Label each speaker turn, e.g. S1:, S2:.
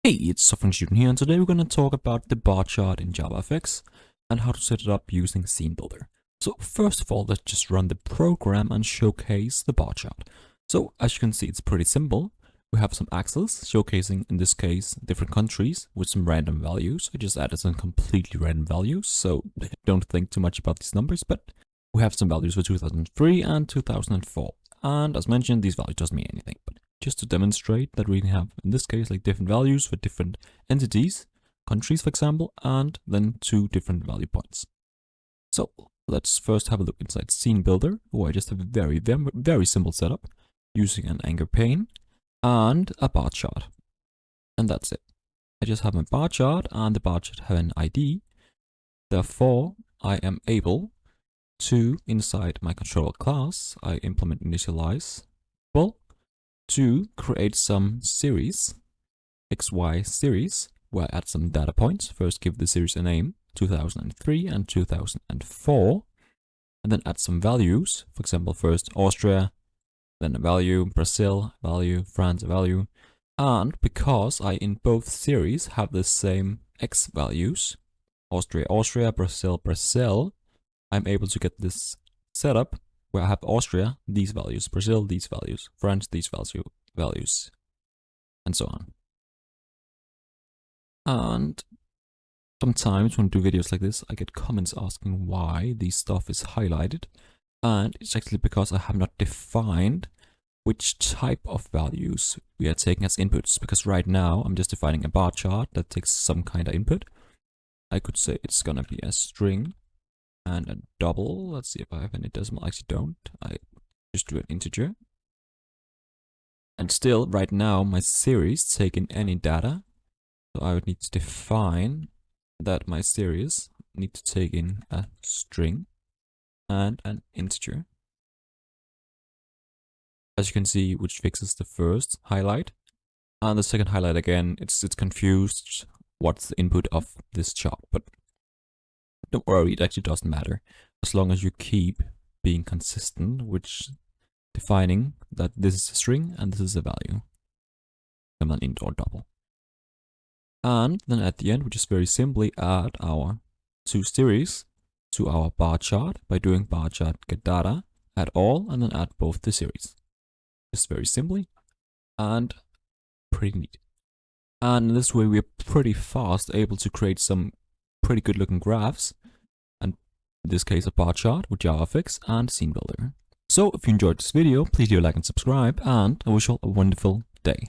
S1: Hey, it's Software Student here, and today we're going to talk about the bar chart in JavaFX and how to set it up using Scene Builder. So first of all, let's just run the program and showcase the bar chart. So as you can see, it's pretty simple. We have some axes showcasing, in this case, different countries with some random values. I just added some completely random values, so don't think too much about these numbers, but we have some values for 2003 and 2004. And as mentioned, these values doesn't mean anything, but just to demonstrate that we have, in this case, like different values for different entities, countries, for example, and then 2 different value points. So let's first have a look inside Scene Builder, where I just have a very simple setup using an anchor pane and a bar chart. And that's it. I just have my bar chart, and the bar chart have an ID. Therefore, I am able to, inside my controller class, I implement initialize to create some series, XY series, where I add some data points. First give the series a name, 2003 and 2004, and then add some values. For example, first Austria, then a value, Brazil, value, France, a value. And because I in both series have the same X values, Austria, Austria, Brazil, Brazil, I'm able to get this setup where I have Austria, these values, Brazil, these values, France, these values, and so on. And sometimes when I do videos like this, I get comments asking why this stuff is highlighted. And it's actually because I have not defined which type of values we are taking as inputs. Because right now, I'm just defining a bar chart that takes some kind of input. I could say it's gonna be a string and a double. Let's see if I have any decimal. I actually don't. I just do an integer. And still, right now, my series take in any data. So I would need to define that my series need to take in a string and an integer. As you can see, which fixes the first highlight. And the second highlight, again, it's confused what's the input of this chart. But don't worry, it actually doesn't matter, as long as you keep being consistent, which defining that this is a string and this is a value, and then int or double. And then at the end, we just very simply add our 2 series to our bar chart by doing bar chart get data, add all, and then add both the series. Just very simply and pretty neat. And in this way, we're pretty fast able to create some pretty good looking graphs, and in this case a bar chart with JavaFX and Scene Builder. So if you enjoyed this video, please do like and subscribe, and I wish you all a wonderful day.